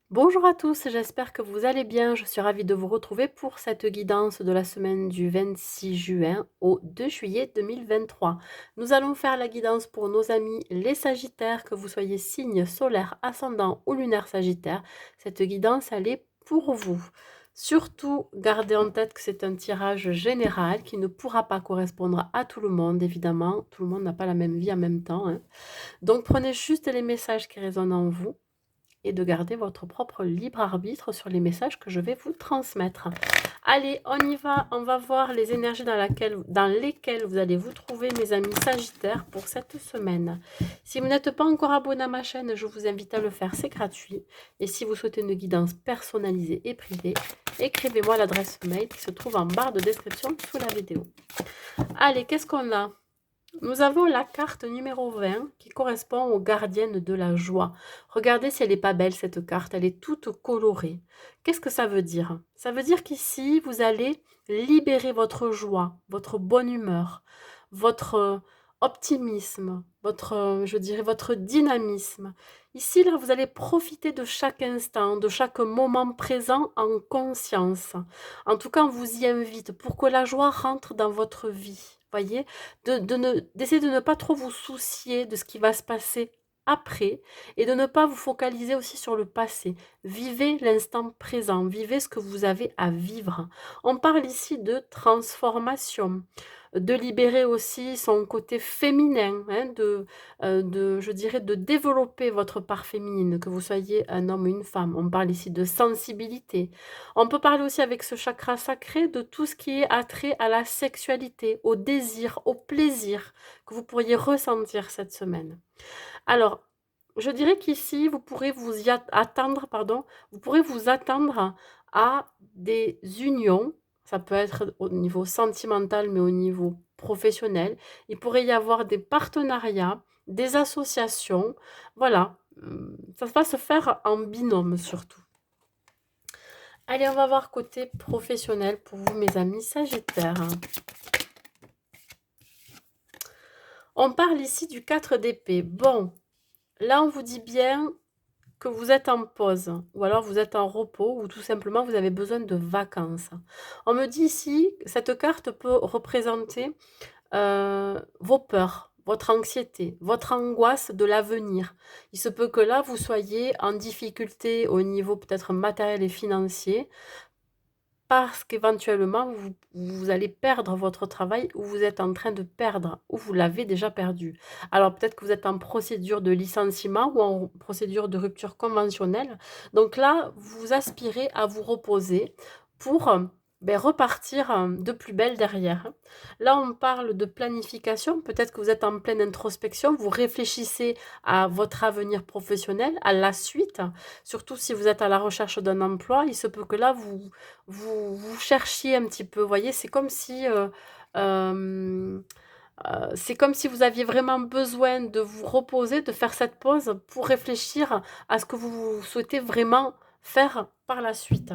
Bonjour à tous, j'espère que vous allez bien. Je suis ravie de vous retrouver pour cette guidance de la semaine du 26 juin au 2 juillet 2023. Nous allons faire la guidance pour nos amis les Sagittaires, que vous soyez signe solaire, ascendant ou lunaire Sagittaire. Cette guidance, elle est pour vous. Surtout, gardez en tête que c'est un tirage général qui ne pourra pas correspondre à tout le monde, évidemment. Tout le monde n'a pas la même vie en même temps, hein. Donc, prenez juste les messages qui résonnent en vous et de garder votre propre libre arbitre sur les messages que je vais vous transmettre. Allez, on y va, on va voir les énergies dans lesquelles vous allez vous trouver, mes amis Sagittaires, pour cette semaine. Si vous n'êtes pas encore abonné à ma chaîne, je vous invite à le faire, c'est gratuit. Et si vous souhaitez une guidance personnalisée et privée, écrivez-moi à l'adresse mail qui se trouve en barre de description sous la vidéo. Allez, qu'est-ce qu'on a? Nous avons la carte numéro 20 qui correspond aux gardiennes de la joie. Regardez si elle n'est pas belle cette carte, elle est toute colorée. Qu'est-ce que ça veut dire? Ça veut dire qu'ici, vous allez libérer votre joie, votre bonne humeur, votre optimisme, votre, je dirais, votre dynamisme. Ici, là, vous allez profiter de chaque instant, de chaque moment présent en conscience. En tout cas, on vous y invite pour que la joie rentre dans votre vie. Voyez, d'essayer de ne pas trop vous soucier de ce qui va se passer après et de ne pas vous focaliser aussi sur le passé. Vivez l'instant présent, vivez ce que vous avez à vivre. On parle ici de transformation, de libérer aussi son côté féminin, hein, je dirais, de développer votre part féminine, que vous soyez un homme ou une femme. On parle ici de sensibilité. On peut parler aussi avec ce chakra sacré de tout ce qui est attrait à la sexualité, au désir, au plaisir que vous pourriez ressentir cette semaine. Alors, je dirais qu'ici, vous pourrez attendre, pardon, vous pourrez vous attendre à des unions. Ça peut être au niveau sentimental, mais au niveau professionnel. Il pourrait y avoir des partenariats, des associations. Voilà, ça va se faire en binôme surtout. Allez, on va voir côté professionnel pour vous, mes amis Sagittaires. On parle ici du 4 d'épée. Bon, là, on vous dit bien que vous êtes en pause, ou alors vous êtes en repos, ou tout simplement vous avez besoin de vacances. On me dit ici, cette carte peut représenter vos peurs, votre anxiété, votre angoisse de l'avenir. Il se peut que là, vous soyez en difficulté au niveau peut-être matériel et financier, parce qu'éventuellement, vous allez perdre votre travail ou vous êtes en train de perdre ou vous l'avez déjà perdu. Alors peut-être que vous êtes en procédure de licenciement ou en procédure de rupture conventionnelle. Donc là, vous aspirez à vous reposer pour repartir de plus belle derrière. Là, on parle de planification. Peut-être que vous êtes en pleine introspection. Vous réfléchissez à votre avenir professionnel, à la suite. Surtout si vous êtes à la recherche d'un emploi, il se peut que là, vous cherchiez un petit peu, vous voyez? Hem, c'est comme si vous aviez vraiment besoin de vous reposer, de faire cette pause pour réfléchir à ce que vous souhaitez vraiment faire par la suite.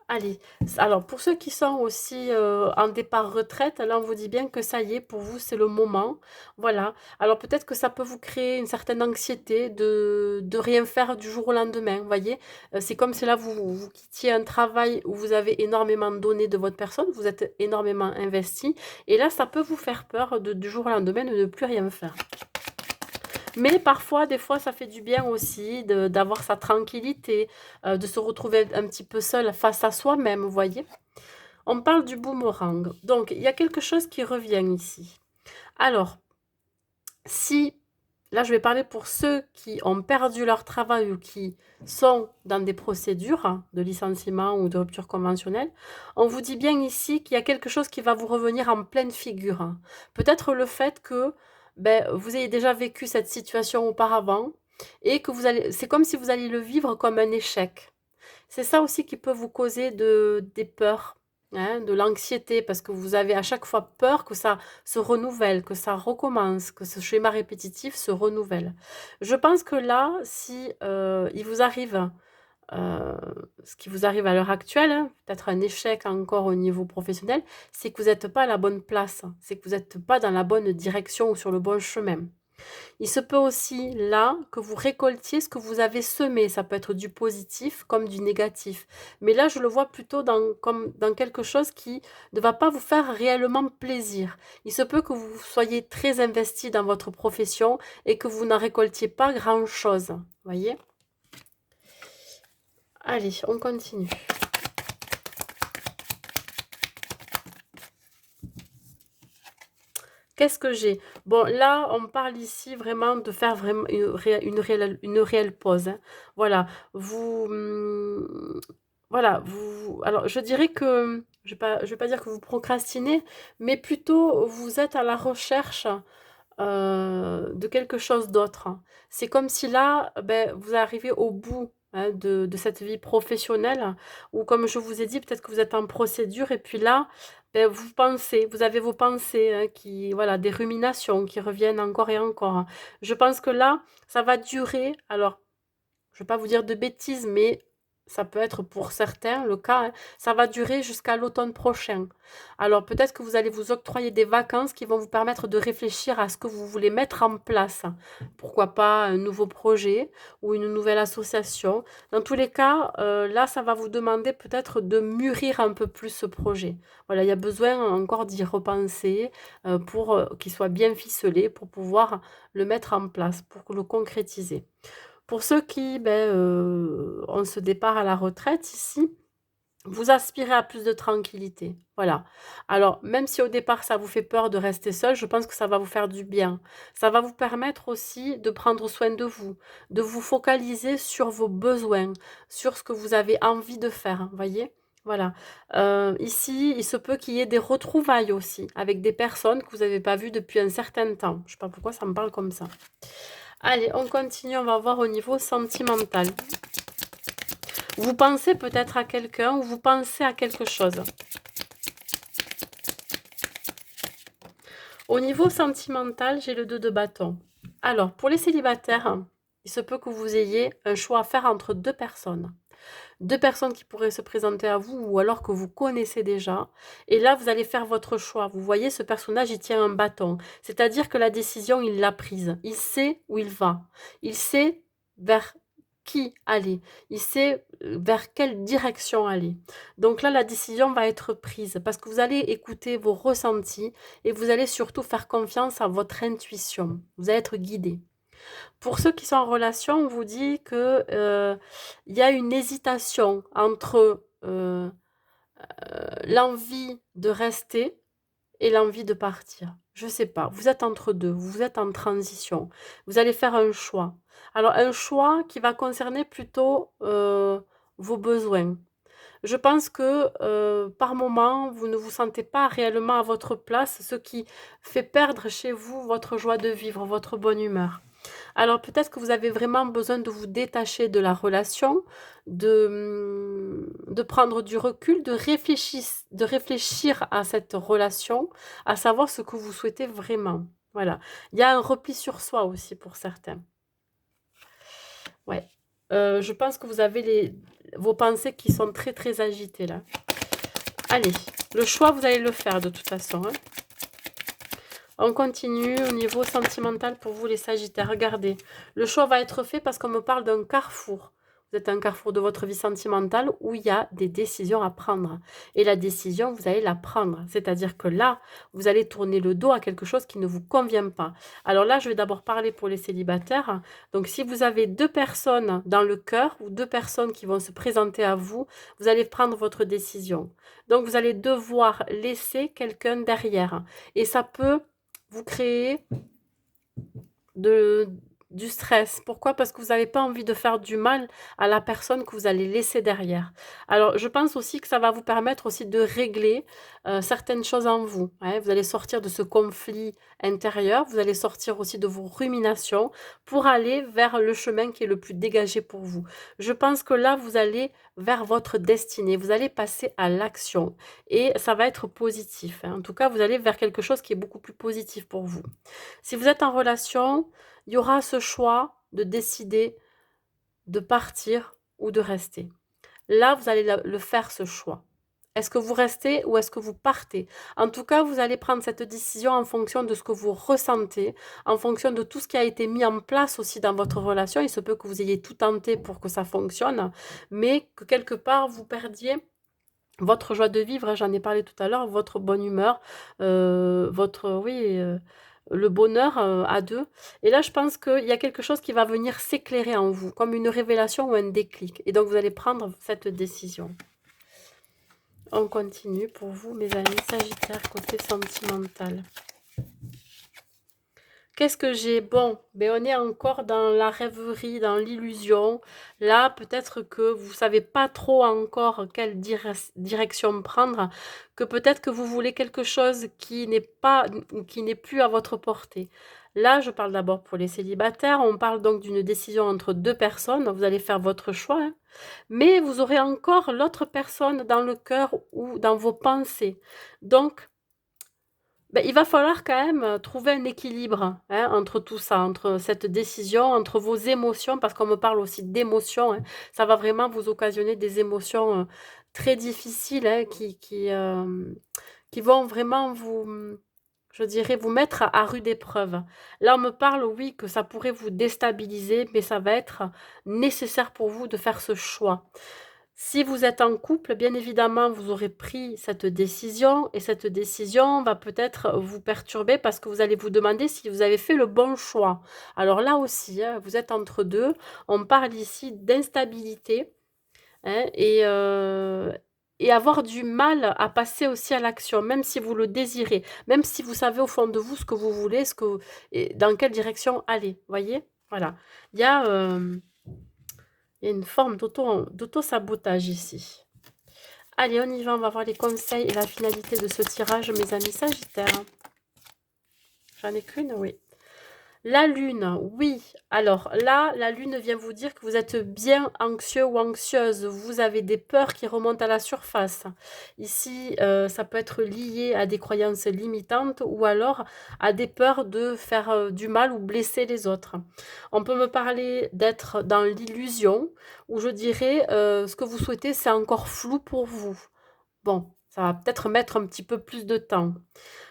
Allez, alors pour ceux qui sont aussi, en départ retraite, là, on vous dit bien que ça y est, pour vous, c'est le moment. Voilà. Alors peut-être que ça peut vous créer une certaine anxiété de rien faire du jour au lendemain, vous voyez? C'est comme si là, vous quittiez un travail où vous avez énormément donné de votre personne, vous êtes énormément investi et là, ça peut vous faire peur du jour au lendemain de ne plus rien faire. Mais parfois, des fois, ça fait du bien aussi d'avoir sa tranquillité, de se retrouver un petit peu seul face à soi-même, vous voyez? On parle du boomerang. Donc, il y a quelque chose qui revient ici. Alors, si, là, je vais parler pour ceux qui ont perdu leur travail ou qui sont dans des procédures de licenciement ou de rupture conventionnelle, on vous dit bien ici qu'il y a quelque chose qui va vous revenir en pleine figure. Peut-être le fait que vous ayez déjà vécu cette situation auparavant et que c'est comme si vous alliez le vivre comme un échec. C'est ça aussi qui peut vous causer des peurs, hein, de l'anxiété, parce que vous avez à chaque fois peur que ça se renouvelle, que ça recommence, que ce schéma répétitif se renouvelle. Je pense que là, si il vous arrive ce qui vous arrive à l'heure actuelle, hein, peut-être un échec encore au niveau professionnel, c'est que vous n'êtes pas à la bonne place, c'est que vous n'êtes pas dans la bonne direction ou sur le bon chemin. Il se peut aussi là que vous récoltiez ce que vous avez semé. Ça peut être du positif comme du négatif. Mais là, je le vois plutôt comme dans quelque chose qui ne va pas vous faire réellement plaisir. Il se peut que vous soyez très investi dans votre profession et que vous n'en récoltiez pas grand-chose. Voyez? Allez, on continue. Qu'est-ce que j'ai? Bon, là, on parle ici vraiment de faire vraiment une réelle pause, hein. Voilà, voilà, alors je dirais que, je vais pas dire que vous procrastinez, mais plutôt vous êtes à la recherche de quelque chose d'autre. C'est comme si là, beh, vous arrivez au bout, hein, de cette vie professionnelle où comme je vous ai dit, peut-être que vous êtes en procédure et puis là, beh, vous avez vos pensées, hein, qui voilà, des ruminations qui reviennent encore et encore. Je pense que là, ça va durer alors je vais pas vous dire de bêtises, mais ça peut être pour certains le cas, hein. Ça va durer jusqu'à l'automne prochain. Alors peut-être que vous allez vous octroyer des vacances qui vont vous permettre de réfléchir à ce que vous voulez mettre en place. Pourquoi pas un nouveau projet ou une nouvelle association. Dans tous les cas, là, ça va vous demander peut-être de mûrir un peu plus ce projet. Voilà, il y a besoin encore d'y repenser, pour, qu'il soit bien ficelé, pour pouvoir le mettre en place, pour le concrétiser. Pour ceux qui, beh, ont ce départ à la retraite ici, vous aspirez à plus de tranquillité, voilà. Alors, même si au départ ça vous fait peur de rester seul, je pense que ça va vous faire du bien. Ça va vous permettre aussi de prendre soin de vous focaliser sur vos besoins, sur ce que vous avez envie de faire, voyez? Voilà. Ici, il se peut qu'il y ait des retrouvailles aussi avec des personnes que vous n'avez pas vues depuis un certain temps. Je ne sais pas pourquoi ça me parle comme ça. Allez, on continue, on va voir au niveau sentimental. Vous pensez peut-être à quelqu'un ou vous pensez à quelque chose. Au niveau sentimental, j'ai le 2 de bâton. Alors, pour les célibataires, il se peut que vous ayez un choix à faire entre 2 personnes. 2 personnes qui pourraient se présenter à vous ou alors que vous connaissez déjà. Et là, vous allez faire votre choix. Vous voyez, ce personnage, il tient un bâton. C'est-à-dire que la décision, il l'a prise. Il sait où il va. Il sait vers qui aller. Il sait vers quelle direction aller. Donc là, la décision va être prise parce que vous allez écouter vos ressentis et vous allez surtout faire confiance à votre intuition. Vous allez être guidé. Pour ceux qui sont en relation, on vous dit que, il y a une hésitation entre, l'envie de rester et l'envie de partir. Je sais pas, vous êtes entre 2, vous êtes en transition. Vous allez faire un choix. Alors un choix qui va concerner plutôt, vos besoins. Je pense que, par moment, vous ne vous sentez pas réellement à votre place, ce qui fait perdre chez vous votre joie de vivre, votre bonne humeur. Alors peut-être que vous avez vraiment besoin de vous détacher de la relation, de prendre du recul, de réfléchir à cette relation, à savoir ce que vous souhaitez vraiment. Voilà. Il y a un repli sur soi aussi pour certains. Ouais. Je pense que vous avez vos pensées qui sont très très agitées là. Allez, le choix, vous allez le faire de toute façon, hein. On continue au niveau sentimental pour vous les Sagittaires. Regardez, le choix va être fait parce qu'on me parle d'un carrefour. Vous êtes un carrefour de votre vie sentimentale où il y a des décisions à prendre. Et la décision, vous allez la prendre. C'est-à-dire que là, vous allez tourner le dos à quelque chose qui ne vous convient pas. Alors là, je vais d'abord parler pour les célibataires. Donc si vous avez 2 personnes dans le cœur ou 2 personnes qui vont se présenter à vous, vous allez prendre votre décision. Donc vous allez devoir laisser quelqu'un derrière. Et ça peut vous créez de du stress. Pourquoi? Parce que vous n'avez pas envie de faire du mal à la personne que vous allez laisser derrière. Alors, je pense aussi que ça va vous permettre aussi de régler, certaines choses en vous, ouais. Vous allez sortir de ce conflit intérieur, vous allez sortir aussi de vos ruminations pour aller vers le chemin qui est le plus dégagé pour vous. Je pense que là, vous allez vers votre destinée, vous allez passer à l'action et ça va être positif, hein. En tout cas, vous allez vers quelque chose qui est beaucoup plus positif pour vous. Si vous êtes en relation, il y aura ce choix de décider de partir ou de rester. Là, vous allez le faire ce choix. Est-ce que vous restez ou est-ce que vous partez? En tout cas, vous allez prendre cette décision en fonction de ce que vous ressentez, en fonction de tout ce qui a été mis en place aussi dans votre relation. Il se peut que vous ayez tout tenté pour que ça fonctionne, mais que quelque part vous perdiez votre joie de vivre, hein, j'en ai parlé tout à l'heure, votre bonne humeur, votre oui, le bonheur, à 2. Et là, je pense qu'il y a quelque chose qui va venir s'éclairer en vous, comme une révélation ou un déclic. Et donc, vous allez prendre cette décision. On continue pour vous, mes amis Sagittaires, côté sentimental. Qu'est-ce que j'ai? Bon, ben on est encore dans la rêverie, dans l'illusion. Là, peut-être que vous savez pas trop encore quelle direction prendre, que peut-être que vous voulez quelque chose qui n'est plus à votre portée. Là, je parle d'abord pour les célibataires. On parle donc d'une décision entre deux personnes. Vous allez faire votre choix, hein. Mais vous aurez encore l'autre personne dans le cœur ou dans vos pensées. Donc, ben, il va falloir quand même trouver un équilibre, hein, entre tout ça, entre cette décision, entre vos émotions, parce qu'on me parle aussi d'émotions, hein. Ça va vraiment vous occasionner des émotions très difficiles, hein, qui vont vraiment vous, je dirais, vous mettre à rude épreuve. Là, on me parle, oui, que ça pourrait vous déstabiliser, mais ça va être nécessaire pour vous de faire ce choix. Si vous êtes en couple, bien évidemment, vous aurez pris cette décision et cette décision va peut-être vous perturber parce que vous allez vous demander si vous avez fait le bon choix. Alors là aussi, hein, vous êtes entre deux. On parle ici d'instabilité, hein, et avoir du mal à passer aussi à l'action, même si vous le désirez, même si vous savez au fond de vous ce que vous voulez, et dans quelle direction aller. Voyez? Voilà. Il y a... il y a une forme d'auto-sabotage ici. Allez, on y va, on va voir les conseils et la finalité de ce tirage, mes amis Sagittaires. J'en ai qu'une, oui. La lune, oui. Alors là, la lune vient vous dire que vous êtes bien anxieux ou anxieuse. Vous avez des peurs qui remontent à la surface. Ici, ça peut être lié à des croyances limitantes ou alors à des peurs de faire du mal ou blesser les autres. On peut me parler d'être dans l'illusion ou je dirais ce que vous souhaitez, c'est encore flou pour vous. Bon, ça va peut-être mettre un petit peu plus de temps.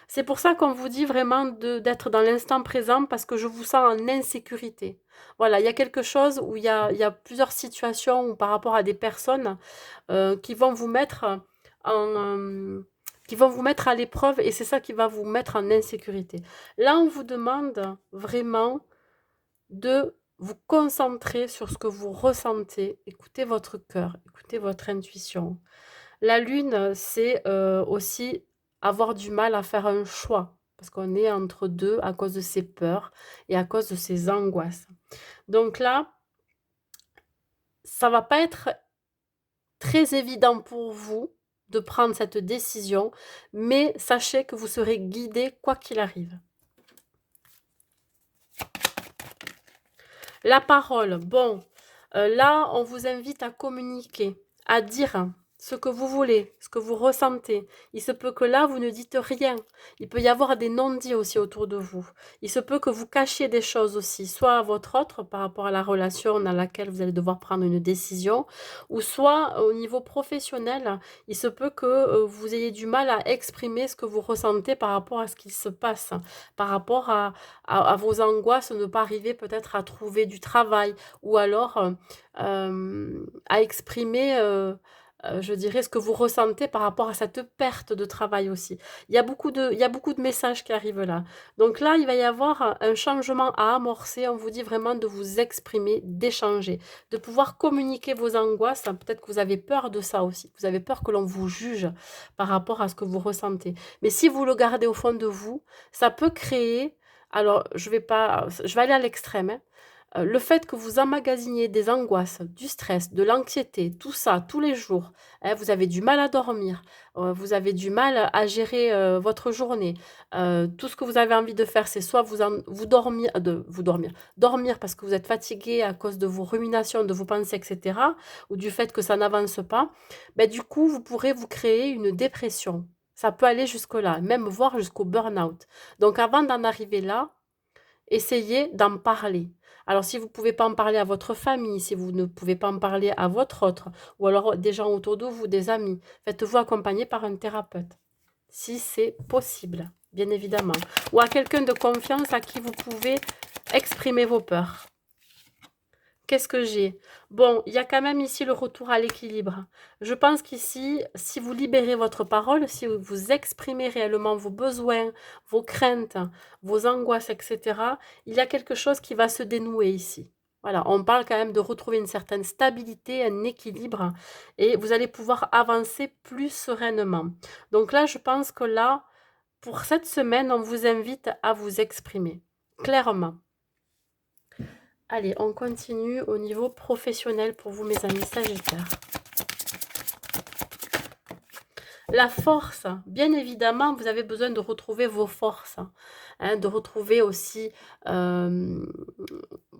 C'est pour ça qu'on vous dit vraiment d'être dans l'instant présent parce que je vous sens en insécurité. Voilà, il y a quelque chose où il y a plusieurs situations où par rapport à des personnes qui vont vous mettre qui vont vous mettre à l'épreuve et c'est ça qui va vous mettre en insécurité. Là, on vous demande vraiment de vous concentrer sur ce que vous ressentez. Écoutez votre cœur, écoutez votre intuition. La lune, c'est aussi avoir du mal à faire un choix, parce qu'on est entre deux à cause de ses peurs et à cause de ses angoisses. Donc là, ça va pas être très évident pour vous de prendre cette décision, mais sachez que vous serez guidé quoi qu'il arrive. La parole, bon, là, on vous invite à communiquer, à dire ce que vous voulez, ce que vous ressentez. Il se peut que là, vous ne dites rien. Il peut y avoir des non-dits aussi autour de vous. Il se peut que vous cachiez des choses aussi, soit à votre autre par rapport à la relation dans laquelle vous allez devoir prendre une décision, ou soit au niveau professionnel, il se peut que vous ayez du mal à exprimer ce que vous ressentez par rapport à ce qui se passe, par rapport à vos angoisses, ne pas arriver peut-être à trouver du travail ou alors à exprimer, je dirais, ce que vous ressentez par rapport à cette perte de travail aussi. Il y a beaucoup de messages qui arrivent là. Donc là, il va y avoir un changement à amorcer. On vous dit vraiment de vous exprimer, d'échanger, de pouvoir communiquer vos angoisses. Peut-être que vous avez peur de ça aussi. Vous avez peur que l'on vous juge par rapport à ce que vous ressentez. Mais si vous le gardez au fond de vous, ça peut créer, alors je vais aller à l'extrême, hein. Le fait que vous emmagasiniez des angoisses, du stress, de l'anxiété, tout ça, tous les jours, hein, vous avez du mal à dormir, vous avez du mal à gérer, votre journée. Tout ce que vous avez envie de faire, c'est soit dormir parce que vous êtes fatigué à cause de vos ruminations, de vos pensées et cetera, ou du fait que ça n'avance pas. Beh, du coup, vous pourrez vous créer une dépression. Ça peut aller jusque-là, même voire jusqu'au burn-out. Donc avant d'en arriver là, essayez d'en parler. Alors, si vous ne pouvez pas en parler à votre famille, si vous ne pouvez pas en parler à votre autre, ou alors des gens autour de vous, des amis, faites-vous accompagner par un thérapeute, si c'est possible, bien évidemment. Ou à quelqu'un de confiance à qui vous pouvez exprimer vos peurs. Qu'est-ce que j'ai? Bon, il y a quand même ici le retour à l'équilibre. Je pense qu'ici, si vous libérez votre parole, si vous exprimez réellement vos besoins, vos craintes, vos angoisses, etc., il y a quelque chose qui va se dénouer ici. Voilà, on parle quand même de retrouver une certaine stabilité, un équilibre, et vous allez pouvoir avancer plus sereinement. Donc là, je pense que là, pour cette semaine, on vous invite à vous exprimer clairement. Allez, on continue au niveau professionnel pour vous, mes amis Sagittaires. La force, bien évidemment, vous avez besoin de retrouver vos forces, hein, de retrouver aussi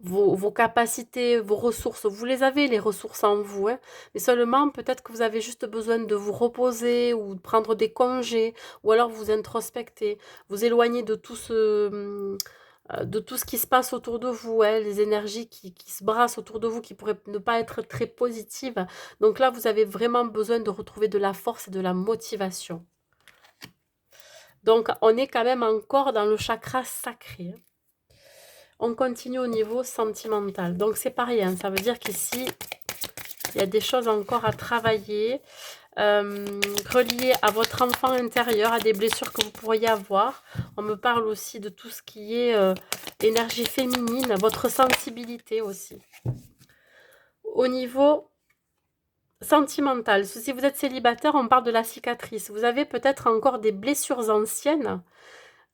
vos capacités, vos ressources. Vous les avez, les ressources en vous, hein, mais seulement peut-être que vous avez juste besoin de vous reposer ou de prendre des congés, ou alors vous introspecter, vous éloigner de tout ce qui se passe autour de vous, hein, les énergies qui se brassent autour de vous, qui pourraient ne pas être très positives. Donc là, vous avez vraiment besoin de retrouver de la force et de la motivation. Donc, on est quand même encore dans le chakra sacré, hein. On continue au niveau sentimental. Donc, c'est pas rien. Ça veut dire qu'ici, il y a des choses encore à travailler, reliées à votre enfant intérieur, à des blessures que vous pourriez avoir. On me parle aussi de tout ce qui est énergie féminine, votre sensibilité aussi. Au niveau sentimental, si vous êtes célibataire, on parle de la cicatrice. Vous avez peut-être encore des blessures anciennes.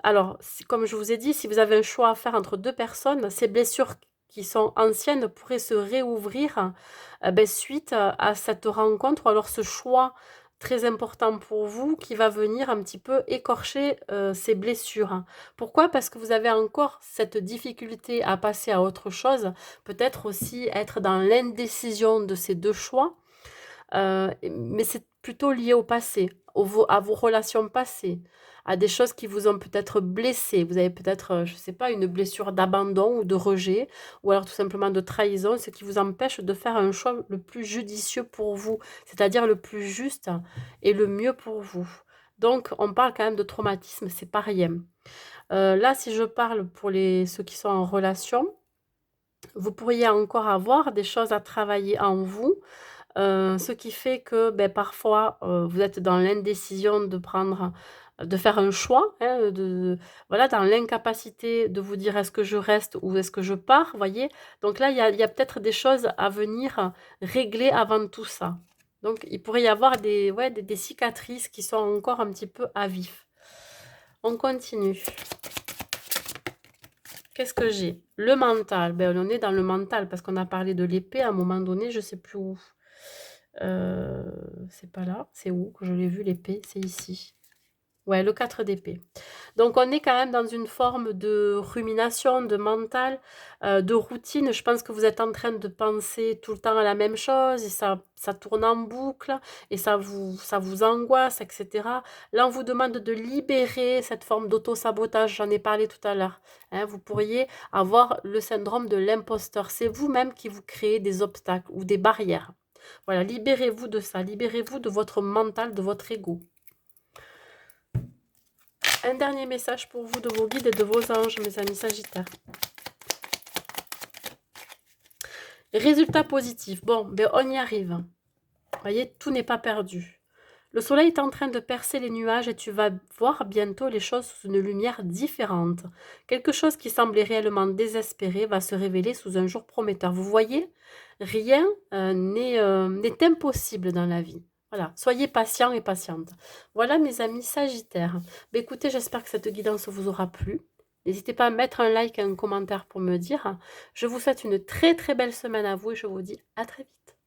Alors, comme je vous ai dit, si vous avez un choix à faire entre deux personnes, ces blessures qui sont anciennes pourraient se réouvrir suite à cette rencontre, ou alors ce choix très important pour vous qui va venir un petit peu écorcher ces blessures. Pourquoi? Parce que vous avez encore cette difficulté à passer à autre chose, peut-être aussi être dans l'indécision de ces deux choix, mais c'est plutôt lié au passé, à vos relations passées, à des choses qui vous ont peut-être blessé. Vous avez peut-être, je ne sais pas, une blessure d'abandon ou de rejet, ou alors tout simplement de trahison, ce qui vous empêche de faire un choix le plus judicieux pour vous, c'est-à-dire le plus juste et le mieux pour vous. Donc, on parle quand même de traumatisme, c'est pas rien. Là, si je parle pour ceux qui sont en relation, vous pourriez encore avoir des choses à travailler en vous, ce qui fait que, parfois, vous êtes dans l'indécision de faire un choix, hein, voilà, dans l'incapacité de vous dire: «Est-ce que je reste ou est-ce que je pars?» voyez? Donc là, il y a peut-être des choses à venir régler avant tout ça. Donc il pourrait y avoir des cicatrices qui sont encore un petit peu à vif. On continue. Qu'est-ce que j'ai? Le mental. On est dans le mental parce qu'on a parlé de l'épée à un moment donné, je sais plus où. C'est pas là, c'est où que je l'ai vu l'épée? C'est ici. Ouais, le 4 d'épée. Donc on est quand même dans une forme de rumination, de mental, de routine. Je pense que vous êtes en train de penser tout le temps à la même chose et ça tourne en boucle et ça vous angoisse, etc. Là, on vous demande de libérer cette forme d'auto-sabotage. J'en ai parlé tout à l'heure, hein. Vous pourriez avoir le syndrome de l'imposteur. C'est vous-même qui vous créez des obstacles ou des barrières. Voilà, libérez-vous de ça. Libérez-vous de votre mental, de votre ego. Un dernier message pour vous de vos guides et de vos anges, mes amis Sagittaires. Résultat positif. Bon, on y arrive. Vous voyez, tout n'est pas perdu. Le soleil est en train de percer les nuages et tu vas voir bientôt les choses sous une lumière différente. Quelque chose qui semblait réellement désespéré va se révéler sous un jour prometteur. Vous voyez, rien n'est impossible dans la vie. Voilà, soyez patient et patiente. Voilà mes amis Sagittaires. Écoutez, j'espère que cette guidance vous aura plu. N'hésitez pas à mettre un like et un commentaire pour me dire. Je vous souhaite une très très belle semaine à vous et je vous dis à très vite.